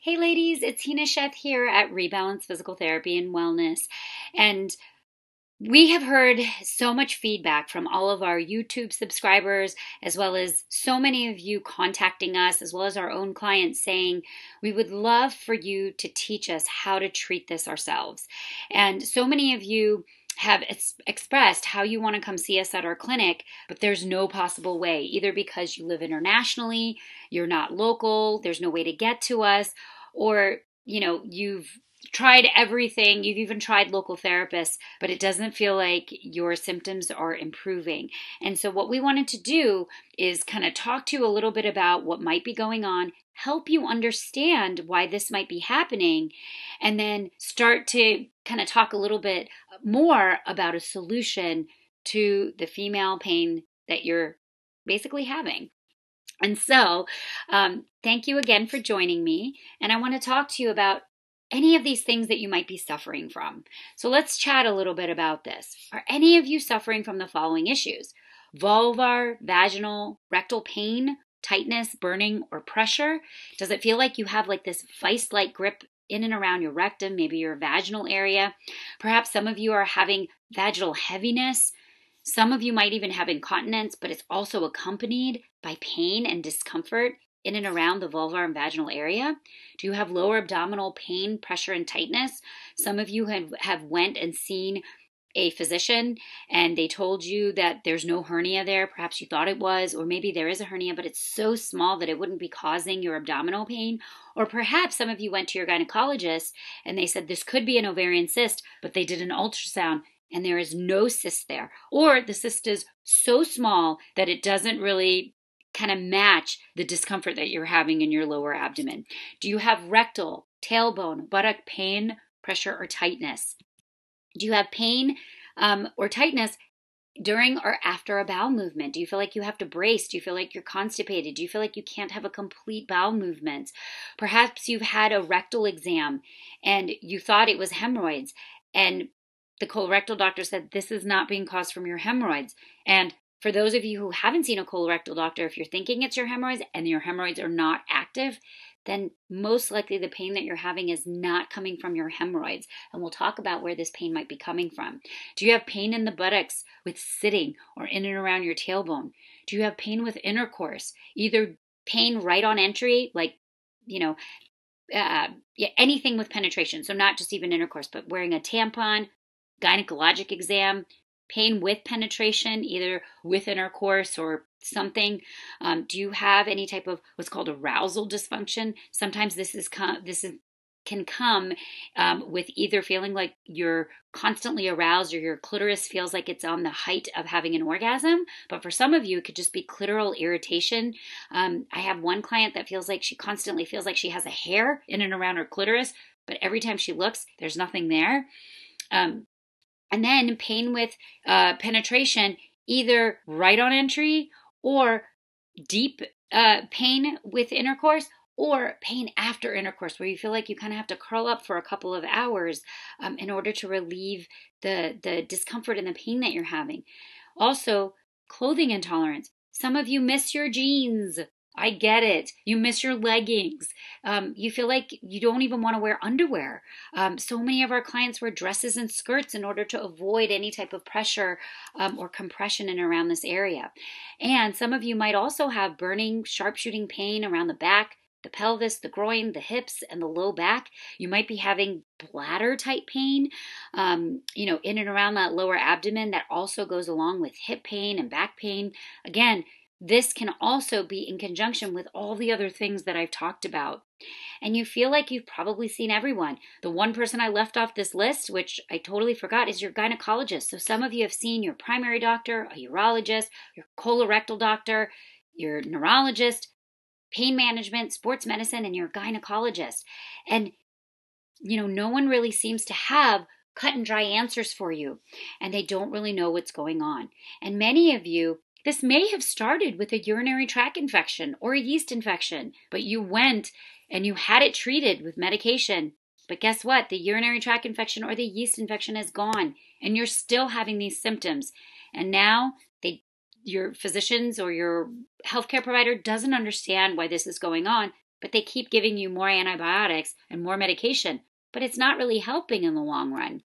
Hey ladies, it's Hina Sheth here at Rebalance Physical Therapy and Wellness. And we have heard so much feedback from all of our YouTube subscribers, as well as so many of you contacting us, as well as our own clients saying, we would love for you to teach us how to treat this ourselves. And so many of you have expressed how you want to come see us at our clinic, but there's no possible way, either because you live internationally, you're not local, there's no way to get to us, or you've tried everything, you've even tried local therapists, but it doesn't feel like your symptoms are improving. And so what we wanted to do is kind of talk to you a little bit about what might be going on, help you understand why this might be happening, and then start to kind of talk a little bit more about a solution to the female pain that you're basically having. And so, thank you again for joining me. And I want to talk to you about any of these things that you might be suffering from. So let's chat a little bit about this. Are any of you suffering from the following issues? Vulvar, vaginal, rectal pain, tightness, burning, or pressure? Does it feel like you have like this vice-like grip in and around your rectum, maybe your vaginal area? Perhaps some of you are having vaginal heaviness. Some of you might even have incontinence, but it's also accompanied by pain and discomfort in and around the vulvar and vaginal area. Do you have lower abdominal pain, pressure, and tightness? Some of you have went and seen a physician and they told you that there's no hernia there. Perhaps you thought it was, or maybe there is a hernia, but it's so small that it wouldn't be causing your abdominal pain. Or perhaps some of you went to your gynecologist and they said this could be an ovarian cyst, but they did an ultrasound and there is no cyst there. Or the cyst is so small that it doesn't really kind of match the discomfort that you're having in your lower abdomen. Do you have rectal, tailbone, buttock pain, pressure, or tightness? Do you have pain or tightness during or after a bowel movement? Do you feel like you have to brace? Do you feel like you're constipated? Do you feel like you can't have a complete bowel movement? Perhaps you've had a rectal exam and you thought it was hemorrhoids, and the colorectal doctor said this is not being caused from your hemorrhoids. And for those of you who haven't seen a colorectal doctor, if you're thinking it's your hemorrhoids and your hemorrhoids are not active, then most likely the pain that you're having is not coming from your hemorrhoids. And we'll talk about where this pain might be coming from. Do you have pain in the buttocks with sitting or in and around your tailbone? Do you have pain with intercourse? Either pain right on entry, like, anything with penetration. So not just even intercourse, but wearing a tampon, gynecologic exam, pain with penetration, either with intercourse or something. Do you have any type of what's called arousal dysfunction? Sometimes this can come with either feeling like you're constantly aroused or your clitoris feels like it's on the height of having an orgasm. But for some of you, it could just be clitoral irritation. I have one client that feels like she constantly feels like she has a hair in and around her clitoris, but every time she looks, there's nothing there. And then pain with penetration, either right on entry or deep pain with intercourse, or pain after intercourse, where you feel like you kind of have to curl up for a couple of hours in order to relieve the discomfort and the pain that you're having. Also, clothing intolerance. Some of you miss your jeans. I get it. You miss your leggings. You feel like you don't even want to wear underwear. So many of our clients wear dresses and skirts in order to avoid any type of pressure or compression in around this area. And some of you might also have burning, sharp shooting pain around the back, the pelvis, the groin, the hips, and the low back. You might be having bladder type pain, in and around that lower abdomen that also goes along with hip pain and back pain. Again, this can also be in conjunction with all the other things that I've talked about. And you feel like you've probably seen everyone. The one person I left off this list, which I totally forgot, is your gynecologist. So some of you have seen your primary doctor, a urologist, your colorectal doctor, your neurologist, pain management, sports medicine, and your gynecologist. And, no one really seems to have cut and dry answers for you. And they don't really know what's going on. And many of you, this may have started with a urinary tract infection or a yeast infection, but you went and you had it treated with medication. But guess what? The urinary tract infection or the yeast infection is gone, and you're still having these symptoms. And now your physicians or your healthcare provider doesn't understand why this is going on but they keep giving you more antibiotics and more medication, but it's not really helping in the long run.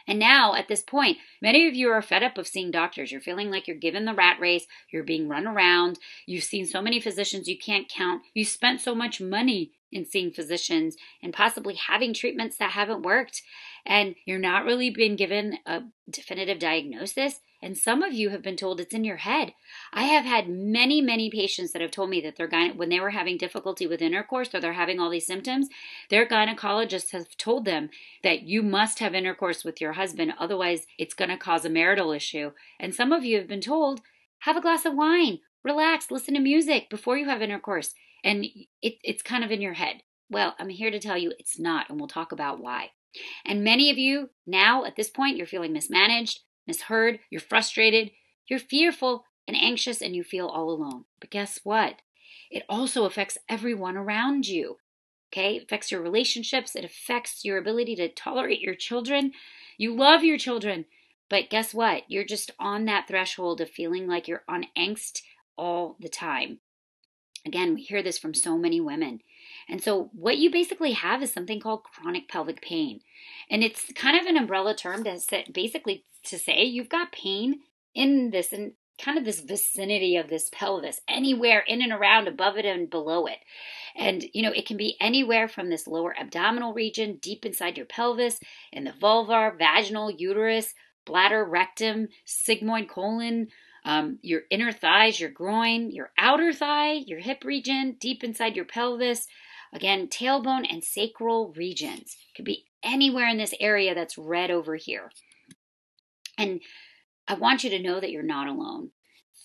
And now at this point, many of you are fed up of seeing doctors. You're feeling like you're given the rat race. You're being run around. You've seen so many physicians you can't count. You spent so much money in seeing physicians and possibly having treatments that haven't worked. And you're not really been given a definitive diagnosis. And some of you have been told it's in your head. I have had many, many patients that have told me that when they were having difficulty with intercourse or they're having all these symptoms, their gynecologists have told them that you must have intercourse with your husband, otherwise it's going to cause a marital issue. And some of you have been told, have a glass of wine, relax, listen to music before you have intercourse. And it's kind of in your head. Well, I'm here to tell you it's not, and we'll talk about why. And many of you now at this point, you're feeling mismanaged, misheard, you're frustrated, you're fearful and anxious, and you feel all alone. But guess what? It also affects everyone around you. Okay? It affects your relationships. It affects your ability to tolerate your children. You love your children, but guess what? You're just on that threshold of feeling like you're on angst all the time. Again, we hear this from so many women. And so what you basically have is something called chronic pelvic pain. And it's kind of an umbrella term to say you've got pain in this and kind of this vicinity of this pelvis, anywhere in and around, above it and below it. And, it can be anywhere from this lower abdominal region, deep inside your pelvis, in the vulvar, vaginal, uterus, bladder, rectum, sigmoid colon, your inner thighs, your groin, your outer thigh, your hip region, deep inside your pelvis. Again, tailbone and sacral regions. Could be anywhere in this area that's red over here. And I want you to know that you're not alone.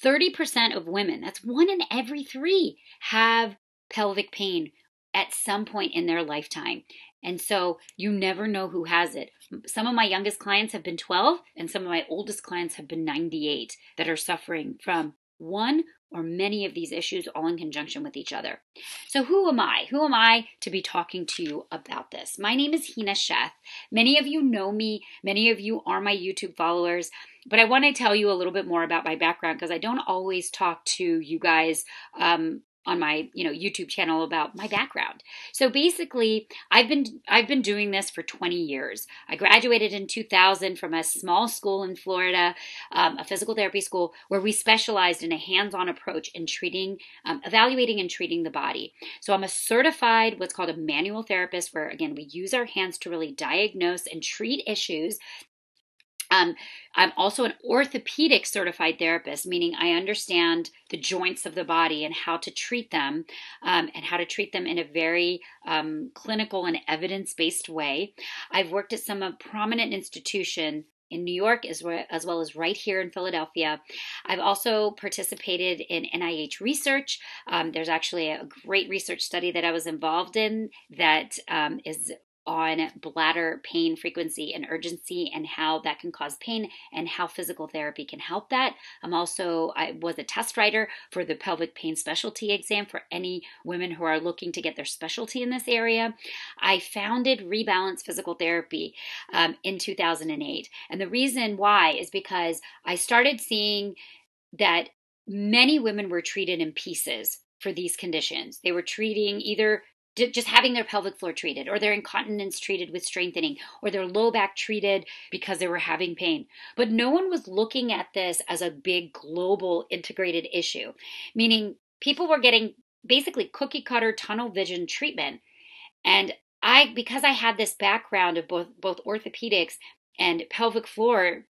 30% of women, that's 1 in every 3, have pelvic pain at some point in their lifetime. And so you never know who has it. Some of my youngest clients have been 12, and some of my oldest clients have been 98 that are suffering from one or many of these issues all in conjunction with each other. So who am I? Who am I to be talking to you about this? My name is Hina Sheth. Many of you know me. Many of you are my YouTube followers. But I want to tell you a little bit more about my background because I don't always talk to you guys on my YouTube channel about my background. So basically, I've been doing this for 20 years. I graduated in 2000 from a small school in Florida, a physical therapy school where we specialized in a hands-on approach in treating, evaluating and treating the body. So I'm a certified, what's called a manual therapist, where again, we use our hands to really diagnose and treat issues. I'm also an orthopedic certified therapist, meaning I understand the joints of the body and how to treat them, and how to treat them in a very clinical and evidence-based way. I've worked at some prominent institutions in New York as well as right here in Philadelphia. I've also participated in NIH research. There's actually a great research study that I was involved in that is on bladder pain frequency and urgency and how that can cause pain and how physical therapy can help that. I was a test writer for the pelvic pain specialty exam for any women who are looking to get their specialty in this area. I founded Rebalance Physical Therapy in 2008. And the reason why is because I started seeing that many women were treated in pieces for these conditions. They were treating either just having their pelvic floor treated, or their incontinence treated with strengthening, or their low back treated because they were having pain. But no one was looking at this as a big global integrated issue, meaning people were getting basically cookie cutter tunnel vision treatment. And because I had this background of both orthopedics and pelvic floor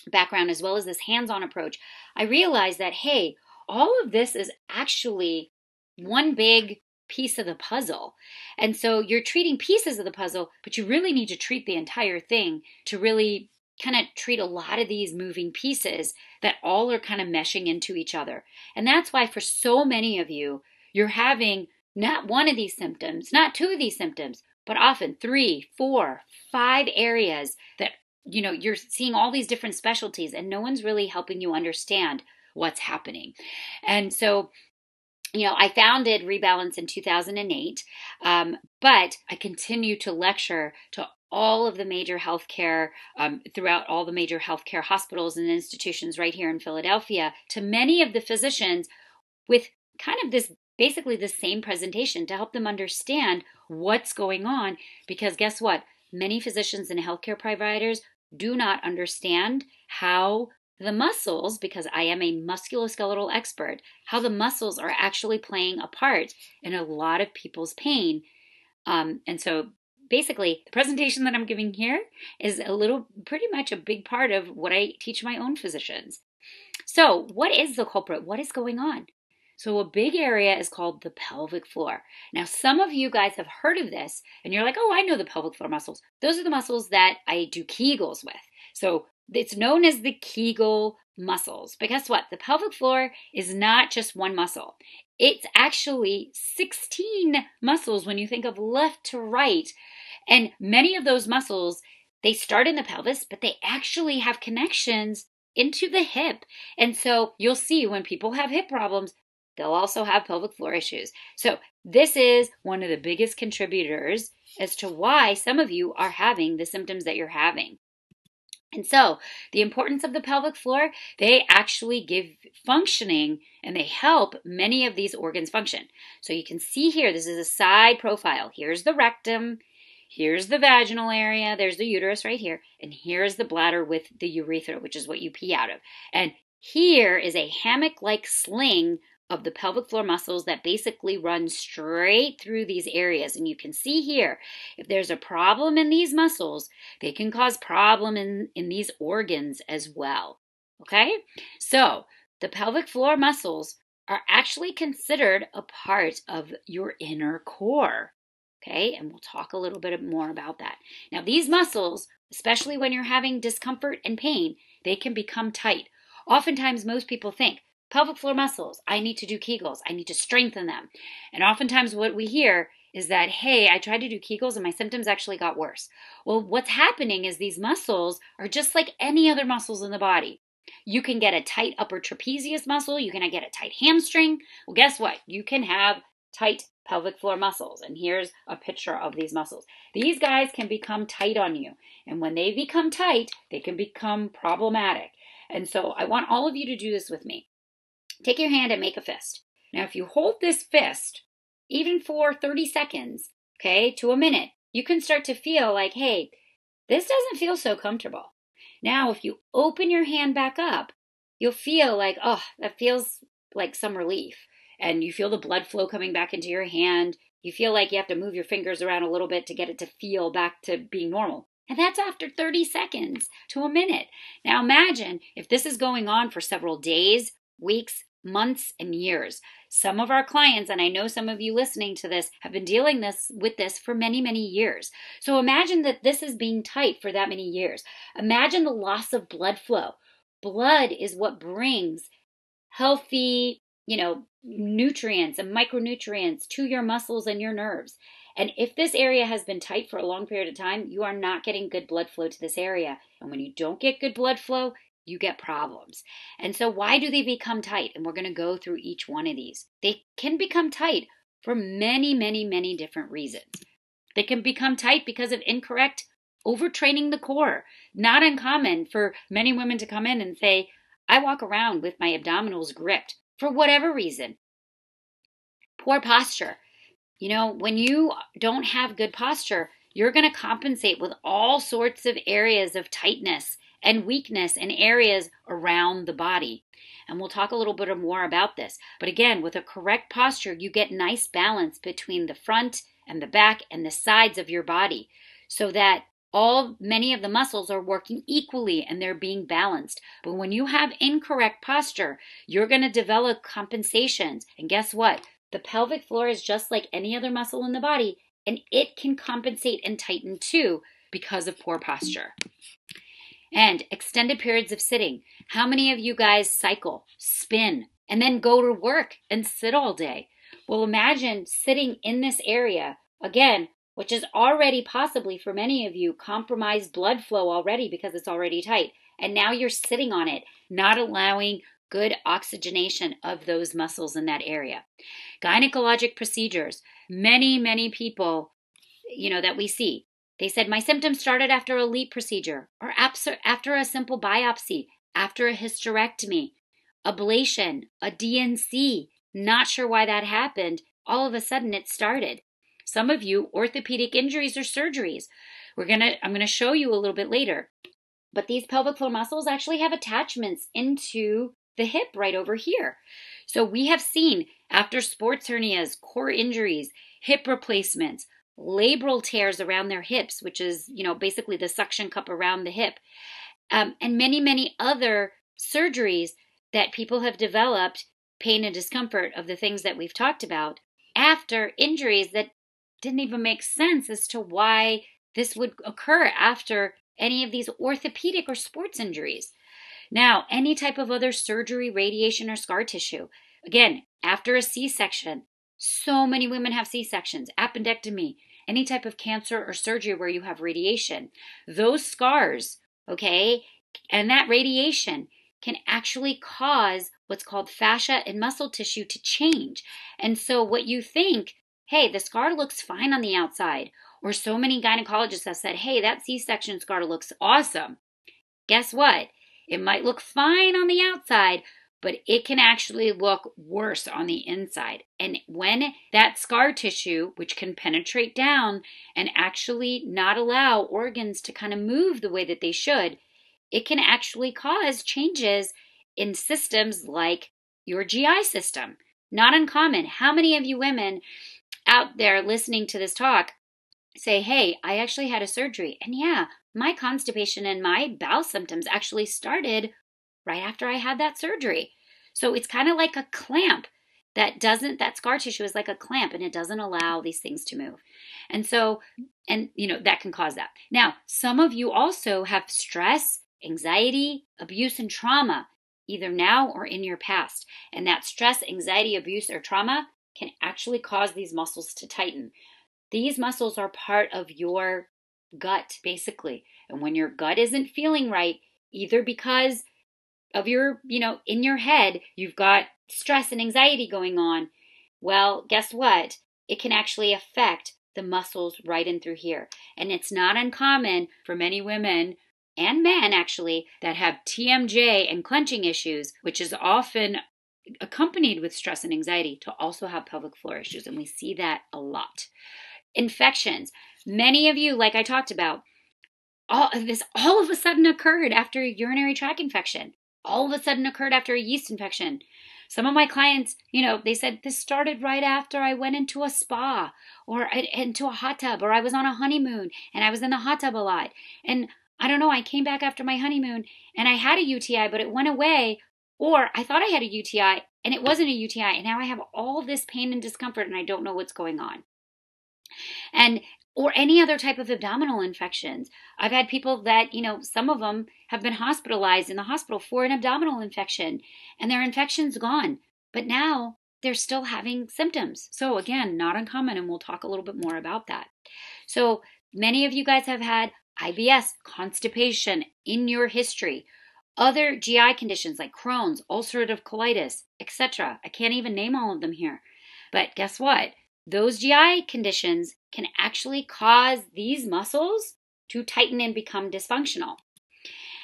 background, as well as this hands-on approach, I realized that, hey, all of this is actually one big piece of the puzzle. And so you're treating pieces of the puzzle, but you really need to treat the entire thing to really kind of treat a lot of these moving pieces that all are kind of meshing into each other. And that's why for so many of you, you're having not one of these symptoms, not two of these symptoms, but often 3, 4, 5 areas that, you're seeing all these different specialties and no one's really helping you understand what's happening. And so I founded Rebalance in 2008, but I continue to lecture to all of the major healthcare, throughout all the major healthcare hospitals and institutions right here in Philadelphia, to many of the physicians with kind of this basically the same presentation to help them understand what's going on, because guess what? Many physicians and healthcare providers do not understand how the muscles, because I am a musculoskeletal expert, how the muscles are actually playing a part in a lot of people's pain. And so basically, the presentation that I'm giving here is pretty much a big part of what I teach my own physicians. So what is the culprit? What is going on? So a big area is called the pelvic floor. Now, some of you guys have heard of this, and you're like, oh, I know the pelvic floor muscles. Those are the muscles that I do Kegels with. So it's known as the Kegel muscles. But guess what? The pelvic floor is not just one muscle. It's actually 16 muscles when you think of left to right. And many of those muscles, they start in the pelvis, but they actually have connections into the hip. And so you'll see when people have hip problems, they'll also have pelvic floor issues. So this is one of the biggest contributors as to why some of you are having the symptoms that you're having. And so the importance of the pelvic floor, they actually give functioning and they help many of these organs function. So you can see here, this is a side profile. Here's the rectum. Here's the vaginal area. There's the uterus right here. And here's the bladder with the urethra, which is what you pee out of. And here is a hammock-like sling of the pelvic floor muscles that basically run straight through these areas. And you can see here, if there's a problem in these muscles, they can cause problem in these organs as well. Okay? So the pelvic floor muscles are actually considered a part of your inner core. Okay, and we'll talk a little bit more about that. Now, these muscles, especially when you're having discomfort and pain, they can become tight. Oftentimes, most people think, pelvic floor muscles, I need to do Kegels, I need to strengthen them. And oftentimes what we hear is that, hey, I tried to do Kegels and my symptoms actually got worse. Well, what's happening is these muscles are just like any other muscles in the body. You can get a tight upper trapezius muscle, you can get a tight hamstring. Well, guess what? You can have tight pelvic floor muscles. And here's a picture of these muscles. These guys can become tight on you. And when they become tight, they can become problematic. And so I want all of you to do this with me. Take your hand and make a fist. Now, if you hold this fist, even for 30 seconds, okay, to a minute, you can start to feel like, hey, this doesn't feel so comfortable. Now, if you open your hand back up, you'll feel like, oh, that feels like some relief. And you feel the blood flow coming back into your hand. You feel like you have to move your fingers around a little bit to get it to feel back to being normal. And that's after 30 seconds to a minute. Now imagine if this is going on for several days, weeks, months, and years. Some of our clients, and I know some of you listening to this, have been dealing with this for many, many years. So imagine that this is being tight for that many years. Imagine the loss of blood flow. Blood is what brings healthy, nutrients and micronutrients to your muscles and your nerves. And if this area has been tight for a long period of time, you are not getting good blood flow to this area. And when you don't get good blood flow, you get problems. And so why do they become tight? And we're going to go through each one of these. They can become tight for many, many, many different reasons. They can become tight because of incorrect overtraining the core. Not uncommon for many women to come in and say, I walk around with my abdominals gripped for whatever reason. Poor posture. When you don't have good posture, you're going to compensate with all sorts of areas of tightness and weakness in areas around the body. And we'll talk a little bit more about this. But again, with a correct posture, you get nice balance between the front and the back and the sides of your body so that many of the muscles are working equally and they're being balanced. But when you have incorrect posture, you're going to develop compensations. And guess what? The pelvic floor is just like any other muscle in the body, and it can compensate and tighten too because of poor posture. And extended periods of sitting. How many of you guys cycle, spin, and then go to work and sit all day? Well, imagine sitting in this area, again, which is already possibly for many of you compromised blood flow already because it's already tight. And now you're sitting on it, not allowing good oxygenation of those muscles in that area. Gynecologic procedures. Many, many people, that we see, they said, my symptoms started after a LEEP procedure or after a simple biopsy, after a hysterectomy, ablation, a DNC, Not sure why that happened. All of a sudden it started. Some of you, orthopedic injuries or surgeries. I'm going to show you a little bit later. But these pelvic floor muscles actually have attachments into the hip right over here. So we have seen after sports hernias, core injuries, hip replacements, labral tears around their hips, which is, basically the suction cup around the hip, and many, many other surgeries that people have developed, pain and discomfort of the things that we've talked about, after injuries that didn't even make sense as to why this would occur after any of these orthopedic or sports injuries. Now, any type of other surgery, radiation, or scar tissue. Again, after a C-section, so many women have C-sections, appendectomy, any type of cancer or surgery where you have radiation. Those scars, okay, and that radiation can actually cause what's called fascia and muscle tissue to change. And so what you think, hey, the scar looks fine on the outside, or so many gynecologists have said, hey, that C-section scar looks awesome. Guess what? It might look fine on the outside, but it can actually look worse on the inside. And when that scar tissue, which can penetrate down and actually not allow organs to kind of move the way that they should, it can actually cause changes in systems like your GI system. Not uncommon. How many of you women out there listening to this talk say, hey, I actually had a surgery, and yeah, my constipation and my bowel symptoms actually started right after I had that surgery. So it's kind of like a clamp that scar tissue is like a clamp, and it doesn't allow these things to move. And so, that can cause that. Now, some of you also have stress, anxiety, abuse, and trauma, either now or in your past. And that stress, anxiety, abuse, or trauma can actually cause these muscles to tighten. These muscles are part of your gut, basically. And when your gut isn't feeling right, either because of your, in your head, you've got stress and anxiety going on, well, guess what? It can actually affect the muscles right in through here. And it's not uncommon for many women and men, actually, that have TMJ and clenching issues, which is often accompanied with stress and anxiety, to also have pelvic floor issues. And we see that a lot. Infections. Many of you, like I talked about, all of a sudden occurred after a urinary tract infection. All of a sudden occurred after a yeast infection. Some of my clients, they said this started right after I went into a spa or into a hot tub, or I was on a honeymoon and I was in the hot tub a lot. And I don't know, I came back after my honeymoon and I had a UTI, but it went away. Or I thought I had a UTI and it wasn't a UTI. And now I have all this pain and discomfort and I don't know what's going on. Or any other type of abdominal infections. I've had people that, some of them have been hospitalized in the hospital for an abdominal infection and their infection's gone, but now they're still having symptoms. So again, not uncommon, and we'll talk a little bit more about that. So many of you guys have had IBS, constipation in your history, other GI conditions like Crohn's, ulcerative colitis, etc. I can't even name all of them here. But guess what? Those GI conditions can actually cause these muscles to tighten and become dysfunctional.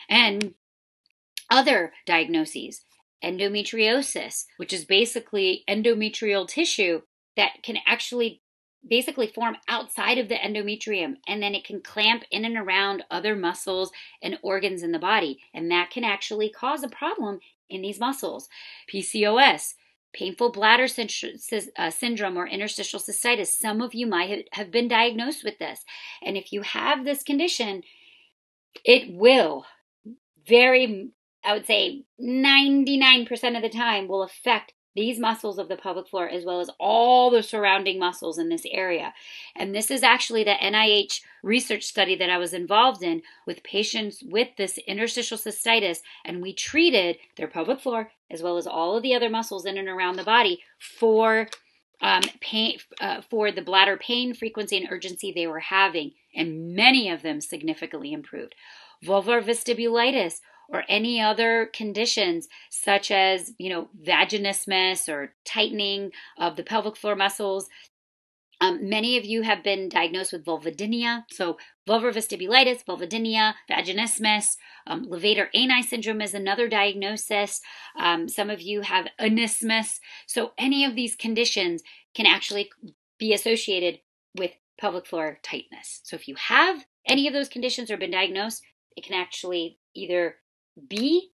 And other diagnoses, endometriosis, which is basically endometrial tissue that can actually basically form outside of the endometrium, and then it can clamp in and around other muscles and organs in the body, and that can actually cause a problem in these muscles. PCOS, painful bladder syndrome, or interstitial cystitis. Some of you might have been diagnosed with this. And if you have this condition, it will I would say 99% of the time will affect these muscles of the pelvic floor as well as all the surrounding muscles in this area. And this is actually the NIH research study that I was involved in with patients with this interstitial cystitis, and we treated their pelvic floor as well as all of the other muscles in and around the body for pain, for the bladder pain frequency and urgency they were having, and many of them significantly improved. Vulvar vestibulitis, or any other conditions such as, vaginismus or tightening of the pelvic floor muscles, Many of you have been diagnosed with vulvodynia, so vulvar vestibulitis, vulvodynia, vaginismus, levator ani syndrome is another diagnosis. Some of you have anismus. So any of these conditions can actually be associated with pelvic floor tightness. So if you have any of those conditions or been diagnosed, it can actually either be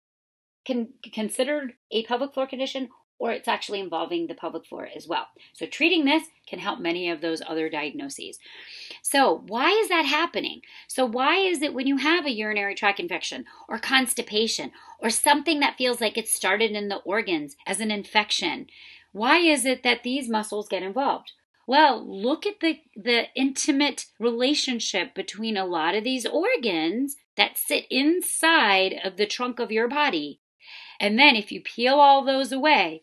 considered a pelvic floor condition, or it's actually involving the pelvic floor as well. So treating this can help many of those other diagnoses. So why is that happening? So why is it when you have a urinary tract infection or constipation or something that feels like it started in the organs as an infection, why is it that these muscles get involved? Well, look at the intimate relationship between a lot of these organs that sit inside of the trunk of your body. And then if you peel all those away,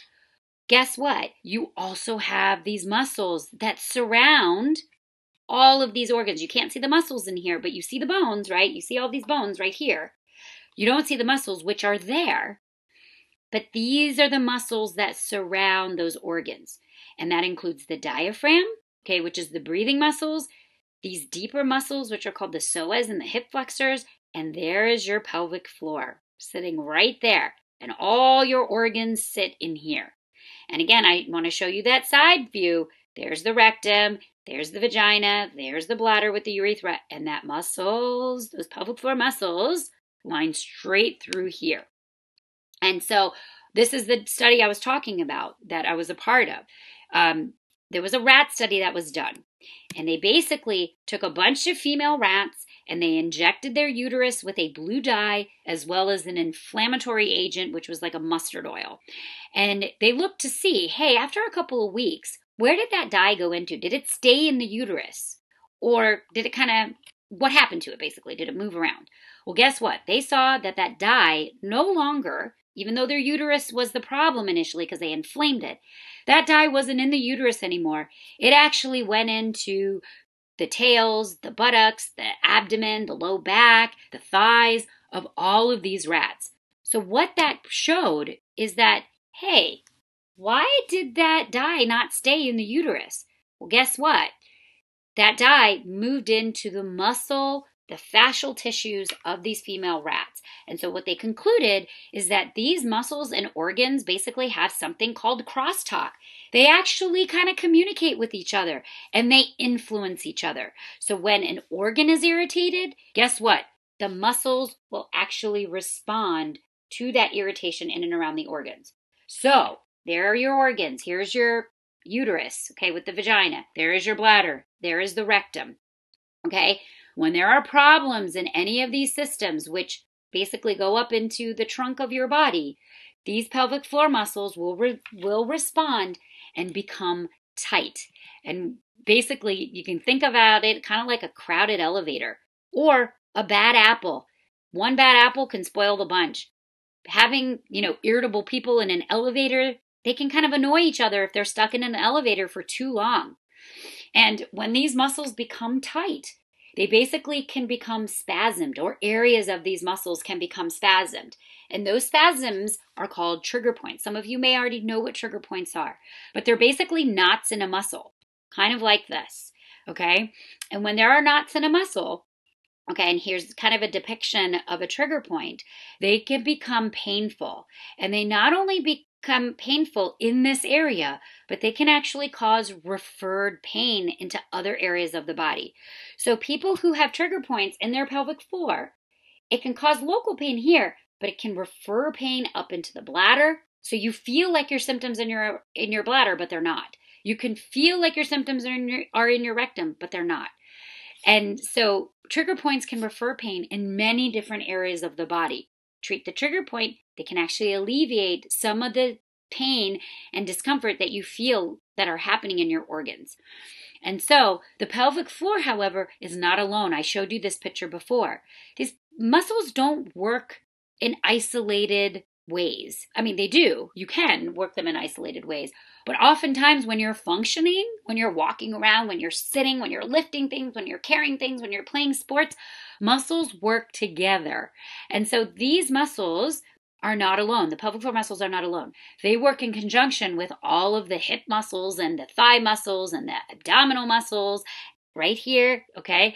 guess what? You also have these muscles that surround all of these organs. You can't see the muscles in here, but you see the bones, right? You see all these bones right here. You don't see the muscles, which are there. But these are the muscles that surround those organs. And that includes the diaphragm, okay, which is the breathing muscles, these deeper muscles, which are called the psoas and the hip flexors, and there is your pelvic floor sitting right there. And all your organs sit in here. And again, I want to show you that side view. There's the rectum, there's the vagina, there's the bladder with the urethra, and that muscles, those pelvic floor muscles, line straight through here. And so this is the study I was talking about that I was a part of. There was a rat study that was done, and they basically took a bunch of female rats and they injected their uterus with a blue dye as well as an inflammatory agent, which was like a mustard oil. And they looked to see, hey, after a couple of weeks, where did that dye go into? Did it stay in the uterus? Or did it what happened to it basically? Did it move around? Well, guess what? They saw that that dye no longer, even though their uterus was the problem initially because they inflamed it, that dye wasn't in the uterus anymore. It actually went into the tails, the buttocks, the abdomen, the low back, the thighs of all of these rats. So what that showed is that, hey, why did that dye not stay in the uterus? Well, guess what? That dye moved into the muscle, the fascial tissues of these female rats. And so what they concluded is that these muscles and organs basically have something called crosstalk. They actually kind of communicate with each other and they influence each other. So when an organ is irritated, guess what? The muscles will actually respond to that irritation in and around the organs. So there are your organs. Here's your uterus, okay, with the vagina. There is your bladder. There is the rectum, okay? When there are problems in any of these systems, which basically go up into the trunk of your body, these pelvic floor muscles will respond and become tight. And basically, you can think about it kind of like a crowded elevator or a bad apple. One bad apple can spoil the bunch. Having, irritable people in an elevator, they can kind of annoy each other if they're stuck in an elevator for too long. And when these muscles become tight, they basically can become spasmed, or areas of these muscles can become spasmed. And those spasms are called trigger points. Some of you may already know what trigger points are, but they're basically knots in a muscle, kind of like this, okay? And when there are knots in a muscle, okay, and here's kind of a depiction of a trigger point, they can become painful. And they not only become painful in this area, but they can actually cause referred pain into other areas of the body. So people who have trigger points in their pelvic floor, it can cause local pain here, but it can refer pain up into the bladder. So you feel like your symptoms in your bladder, but they're not. You can feel like your symptoms are in your rectum, but they're not. And so trigger points can refer pain in many different areas of the body. Treat the trigger point, they can actually alleviate some of the pain and discomfort that you feel that are happening in your organs. And so the pelvic floor, however, is not alone. I showed you this picture before. These muscles don't work in isolated ways. I mean, they do. You can work them in isolated ways. But oftentimes when you're functioning, when you're walking around, when you're sitting, when you're lifting things, when you're carrying things, when you're playing sports, muscles work together. And so these muscles are not alone. The pelvic floor muscles are not alone. They work in conjunction with all of the hip muscles and the thigh muscles and the abdominal muscles right here, okay?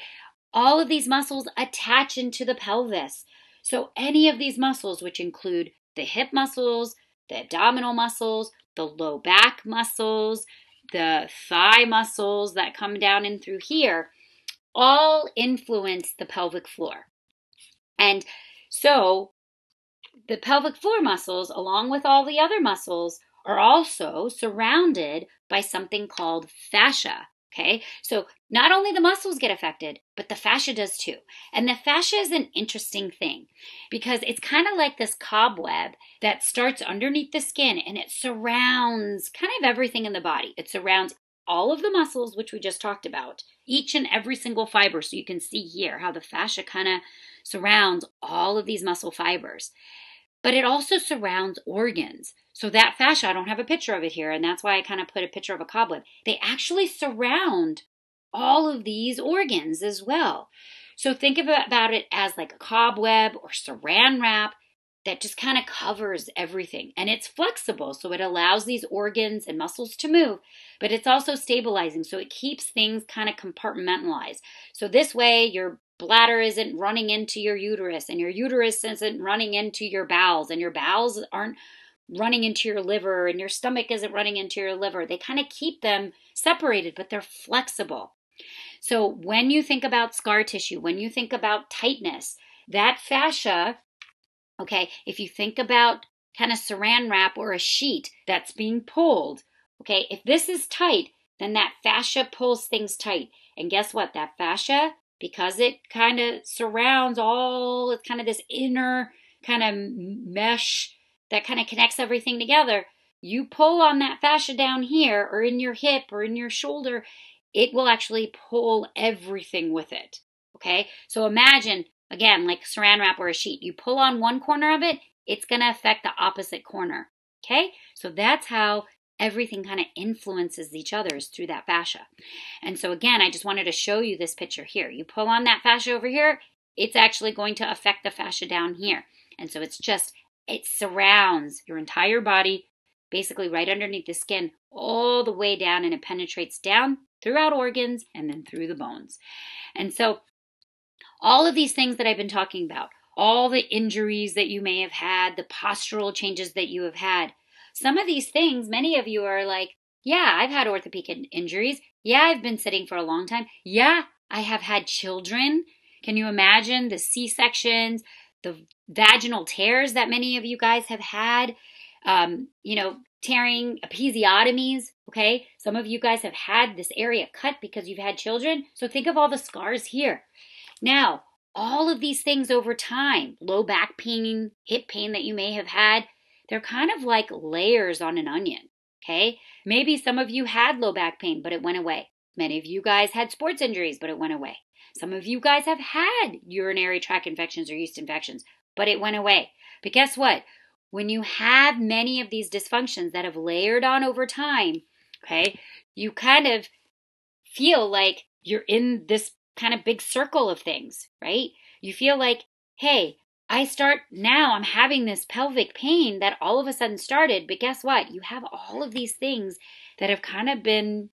All of these muscles attach into the pelvis. So any of these muscles, which include the hip muscles, the abdominal muscles, the low back muscles, the thigh muscles that come down in through here, all influence the pelvic floor. And so the pelvic floor muscles, along with all the other muscles, are also surrounded by something called fascia. Okay, so not only the muscles get affected, but the fascia does too. And the fascia is an interesting thing because it's kind of like this cobweb that starts underneath the skin and it surrounds kind of everything in the body. It surrounds all of the muscles, which we just talked about, each and every single fiber. So you can see here how the fascia kind of surrounds all of these muscle fibers. But it also surrounds organs. So that fascia, I don't have a picture of it here, and that's why I kind of put a picture of a cobweb. They actually surround all of these organs as well. So think about it as like a cobweb or saran wrap that just kind of covers everything. And it's flexible, so it allows these organs and muscles to move, but it's also stabilizing, so it keeps things kind of compartmentalized. So this way, your bladder isn't running into your uterus, and your uterus isn't running into your bowels, and your bowels aren't running into your liver, and your stomach isn't running into your liver. They kind of keep them separated, but they're flexible. So when you think about scar tissue, when you think about tightness, that fascia, okay, if you think about kind of saran wrap or a sheet that's being pulled, okay, if this is tight, then that fascia pulls things tight. And guess what? That fascia, because it kind of surrounds all, it's kind of this inner kind of mesh that kind of connects everything together. You pull on that fascia down here or in your hip or in your shoulder, it will actually pull everything with it. Okay, so imagine, again, like saran wrap or a sheet. You pull on one corner of it, it's going to affect the opposite corner. Okay, so that's how everything kind of influences each other is through that fascia. And so again, I just wanted to show you this picture here. You pull on that fascia over here, it's actually going to affect the fascia down here. And so it's just, it surrounds your entire body, basically right underneath the skin, all the way down, and it penetrates down throughout organs and then through the bones. And so all of these things that I've been talking about, all the injuries that you may have had, the postural changes that you have had, some of these things, many of you are like, yeah, I've had orthopedic injuries. Yeah, I've been sitting for a long time. Yeah, I have had children. Can you imagine the C-sections, the vaginal tears that many of you guys have had? Tearing episiotomies, okay? Some of you guys have had this area cut because you've had children. So think of all the scars here. Now, all of these things over time, low back pain, hip pain that you may have had, they're kind of like layers on an onion, okay? Maybe some of you had low back pain, but it went away. Many of you guys had sports injuries, but it went away. Some of you guys have had urinary tract infections or yeast infections, but it went away. But guess what? When you have many of these dysfunctions that have layered on over time, okay, you kind of feel like you're in this kind of big circle of things, right? You feel like, hey, I'm having this pelvic pain that all of a sudden started, but guess what? You have all of these things that have kind of been,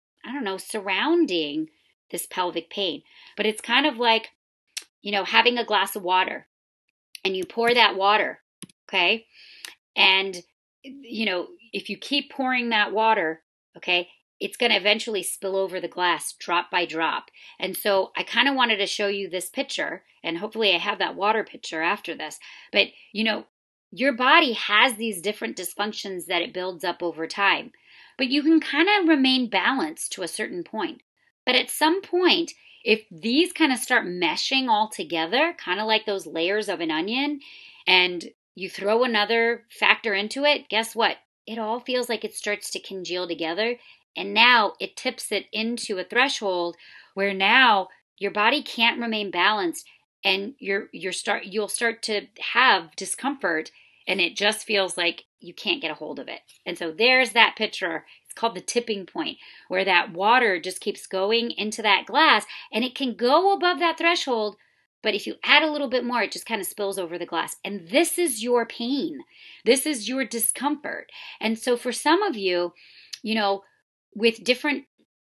surrounding this pelvic pain. But it's kind of like, having a glass of water and you pour that water, okay? And, if you keep pouring that water, okay, it's going to eventually spill over the glass drop by drop. And so I kind of wanted to show you this picture, and hopefully I have that water picture after this. But, your body has these different dysfunctions that it builds up over time. But you can kind of remain balanced to a certain point. But at some point, if these kind of start meshing all together, kind of like those layers of an onion, and you throw another factor into it, guess what? It all feels like it starts to congeal together. And now it tips it into a threshold where now your body can't remain balanced, and you'll start to have discomfort, and it just feels like you can't get a hold of it. And so there's that picture. It's called the tipping point, where that water just keeps going into that glass, and it can go above that threshold, But if you add a little bit more, it just kind of spills over the glass. And this is your pain. This is your discomfort. And so for some of you, with different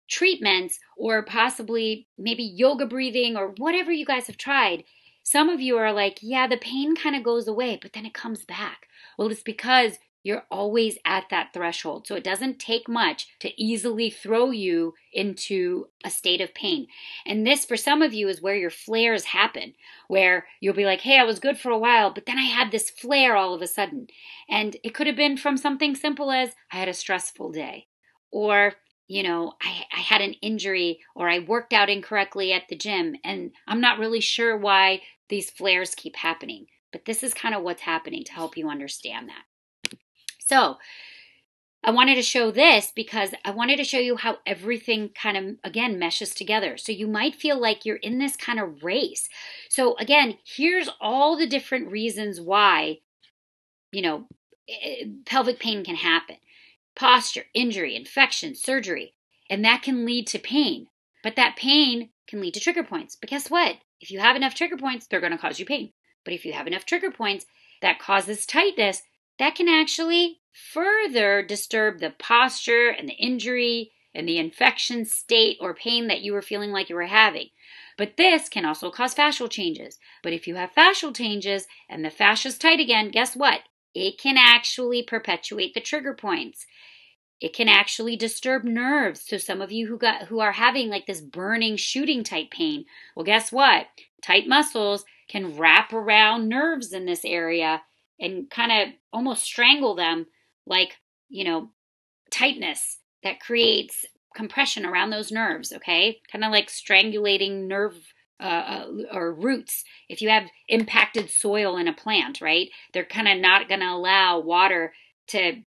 treatments or possibly maybe yoga breathing or whatever you guys have tried, some of you are like, yeah, the pain kind of goes away, but then it comes back. Well, it's because you're always at that threshold. So it doesn't take much to easily throw you into a state of pain. And this, for some of you, is where your flares happen, where you'll be like, hey, I was good for a while, but then I had this flare all of a sudden. And it could have been from something simple as I had a stressful day, or I had an injury, or I worked out incorrectly at the gym, and I'm not really sure why these flares keep happening. But this is kind of what's happening to help you understand that. So I wanted to show this because I wanted to show you how everything kind of, again, meshes together. So you might feel like you're in this kind of race. So again, here's all the different reasons why, pelvic pain can happen. Posture, injury, infection, surgery, and that can lead to pain. But that pain can lead to trigger points. But guess what? If you have enough trigger points, they're going to cause you pain. But if you have enough trigger points that causes tightness, that can actually further disturb the posture and the injury and the infection state or pain that you were feeling like you were having. But this can also cause fascial changes. But if you have fascial changes and the fascia is tight again, guess what? It can actually perpetuate the trigger points. It can actually disturb nerves. So some of you who are having like this burning, shooting type pain, well, guess what? Tight muscles can wrap around nerves in this area and kind of almost strangle them, like, tightness that creates compression around those nerves, okay? Kind of like strangulating nerve or roots. If you have impacted soil in a plant, right? They're kind of not going to allow water to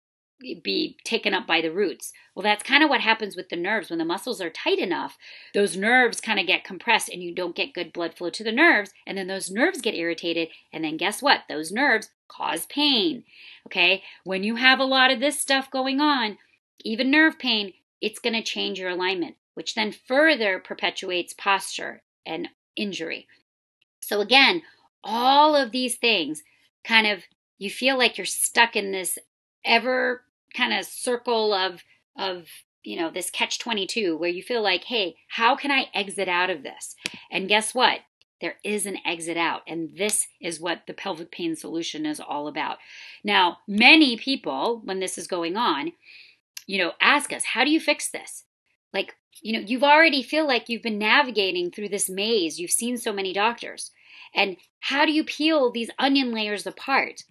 be taken up by the roots. Well, that's kind of what happens with the nerves. When the muscles are tight enough, those nerves kind of get compressed and you don't get good blood flow to the nerves. And then those nerves get irritated. And then guess what? Those nerves cause pain. Okay. When you have a lot of this stuff going on, even nerve pain, it's going to change your alignment, which then further perpetuates posture and injury. So again, all of these things kind of, you feel like you're stuck in this ever kind of circle of this catch-22 where you feel like, hey, how can I exit out of this? And guess what? There is an exit out. And this is what the pelvic pain solution is all about. Now, many people, when this is going on, ask us, how do you fix this? Like, you've already feel like you've been navigating through this maze. You've seen so many doctors. And how do you peel these onion layers apart?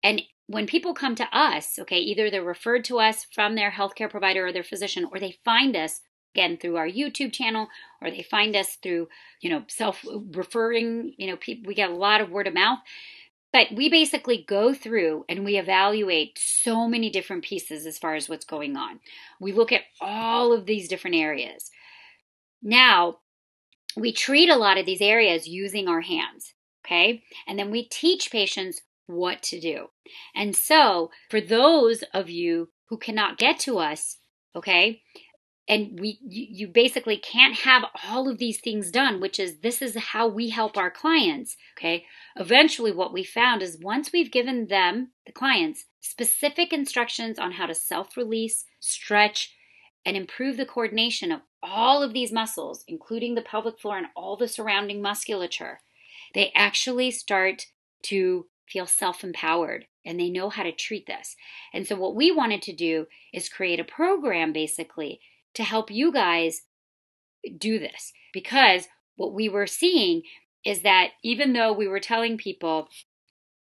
And when people come to us, okay, either they're referred to us from their healthcare provider or their physician, or they find us, again, through our YouTube channel, or they find us through, self-referring, we get a lot of word of mouth. But we basically go through and we evaluate so many different pieces as far as what's going on. We look at all of these different areas. Now, we treat a lot of these areas using our hands, okay? And then we teach patients what to do. And so for those of you who cannot get to us, okay, and you basically can't have all of these things done, this is how we help our clients, okay? Eventually what we found is once we've given them, the clients, specific instructions on how to self-release, stretch, and improve the coordination of all of these muscles, including the pelvic floor and all the surrounding musculature, they actually start to feel self-empowered and they know how to treat this. And so what we wanted to do is create a program basically to help you guys do this, because what we were seeing is that even though we were telling people,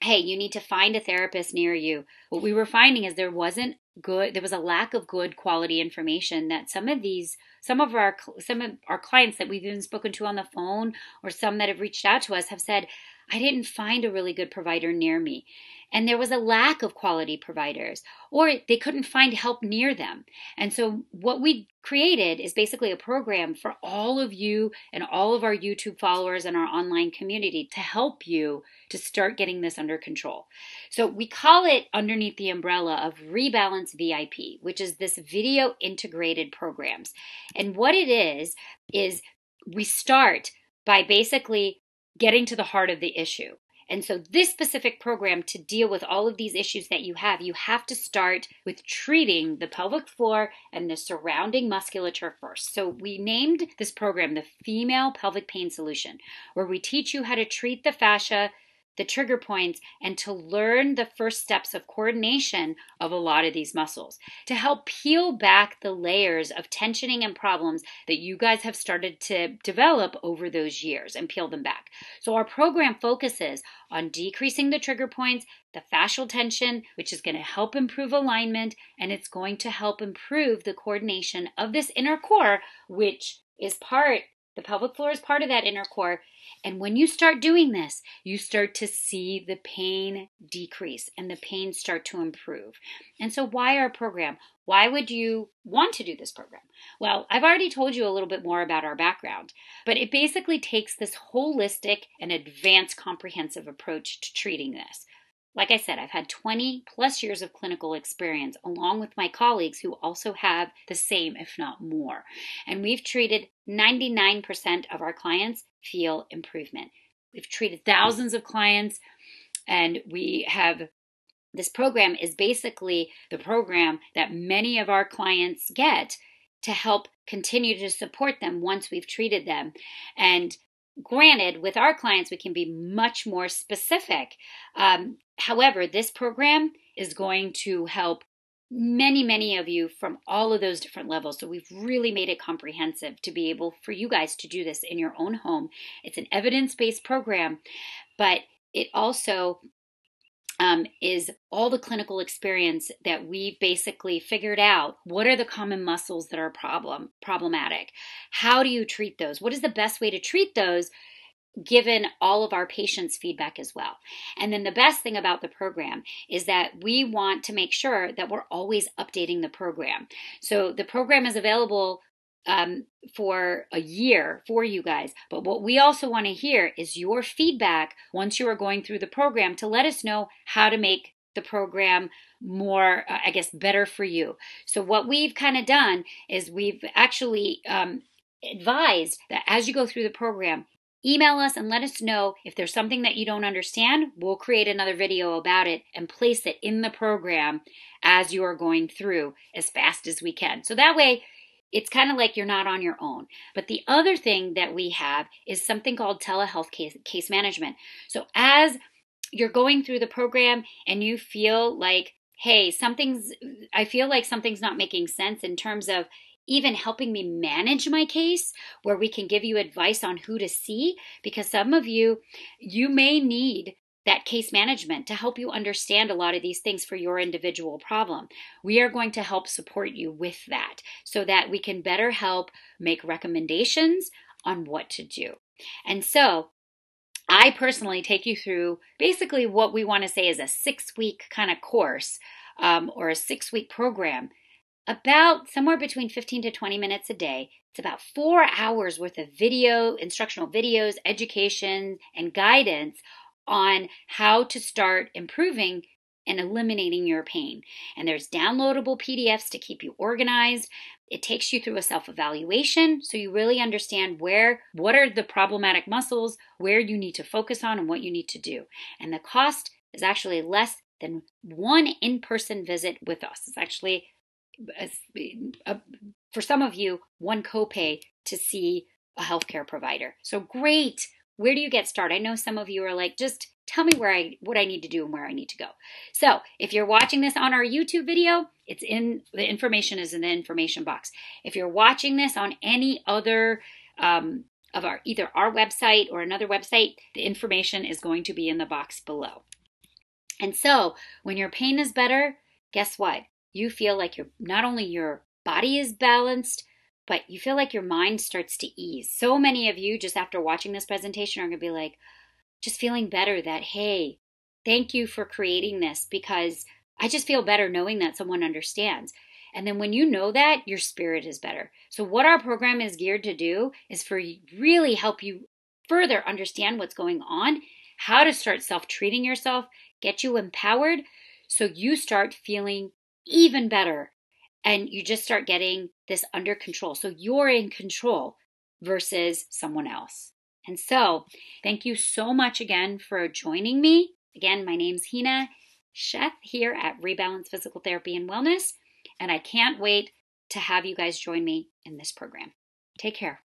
hey, you need to find a therapist near you, what we were finding is there was a lack of good quality information that some of our clients that we've even spoken to on the phone, or some that have reached out to us, have said, I didn't find a really good provider near me. And there was a lack of quality providers, or they couldn't find help near them. And so what we created is basically a program for all of you and all of our YouTube followers and our online community to help you to start getting this under control. So we call it underneath the umbrella of Rebalance VIP, which is this video integrated programs. And what it is we start by basically getting to the heart of the issue. And so this specific program, to deal with all of these issues that you have to start with treating the pelvic floor and the surrounding musculature first. So we named this program the Female Pelvic Pain Solution, where we teach you how to treat the fascia, the trigger points, and to learn the first steps of coordination of a lot of these muscles to help peel back the layers of tensioning and problems that you guys have started to develop over those years and peel them back. So our program focuses on decreasing the trigger points, the fascial tension, which is going to help improve alignment, and it's going to help improve the coordination of this inner core, which is the pelvic floor is part of that inner core. And when you start doing this, you start to see the pain decrease and the pain start to improve. And so why our program? Why would you want to do this program? Well, I've already told you a little bit more about our background, but it basically takes this holistic and advanced comprehensive approach to treating this. Like I said, I've had 20 plus years of clinical experience along with my colleagues who also have the same, if not more. And we've treated 99% of our clients feel improvement. We've treated thousands of clients, and this program is basically the program that many of our clients get to help continue to support them once we've treated them. And granted, with our clients, we can be much more specific. However, this program is going to help many of you from all of those different levels. So we've really made it comprehensive to be able for you guys to do this in your own home. It's an evidence-based program, but it also is all the clinical experience that we've basically figured out. What are the common muscles that are problematic? How do you treat those? What is the best way to treat those, given all of our patients' feedback as well? And then the best thing about the program is that we want to make sure that we're always updating the program. So the program is available for a year for you guys. But what we also want to hear is your feedback once you are going through the program to let us know how to make the program more, better for you. So what we've kind of done is we've actually advised that as you go through the program, email us and let us know if there's something that you don't understand. We'll create another video about it and place it in the program as you are going through as fast as we can. So that way, it's kind of like you're not on your own. But the other thing that we have is something called telehealth case management. So as you're going through the program and you feel like, hey, I feel like something's not making sense in terms of even helping me manage my case, where we can give you advice on who to see, because some of you may need that case management to help you understand a lot of these things for your individual problem. We are going to help support you with that so that we can better help make recommendations on what to do. And so I personally take you through basically what we want to say is a 6-week kind of course or a 6-week program, about somewhere between 15 to 20 minutes a day. It's about 4 hours worth of instructional videos, education, and guidance on how to start improving and eliminating your pain. And there's downloadable PDFs to keep you organized. It takes you through a self-evaluation so you really understand what are the problematic muscles, where you need to focus on, and what you need to do. And the cost is actually less than one in-person visit with us. It's actually, for some of you, one copay to see a healthcare provider. So great. Where do you get started? I know some of you are like, just tell me what I need to do and where I need to go. So if you're watching this on our YouTube video, the information is in the information box. If you're watching this on any other of either our website or another website, the information is going to be in the box below. And so when your pain is better, guess what? You feel like not only your body is balanced, but you feel like your mind starts to ease. So many of you, just after watching this presentation, are going to be like, just feeling better that, hey, thank you for creating this, because I just feel better knowing that someone understands. And then when you know that, your spirit is better. So what our program is geared to do is really help you further understand what's going on, how to start self-treating yourself, get you empowered so you start feeling even better. And you just start getting this under control. So you're in control versus someone else. And so, thank you so much again for joining me. Again, my name's Hina Sheth here at Rebalance Physical Therapy and Wellness, and I can't wait to have you guys join me in this program. Take care.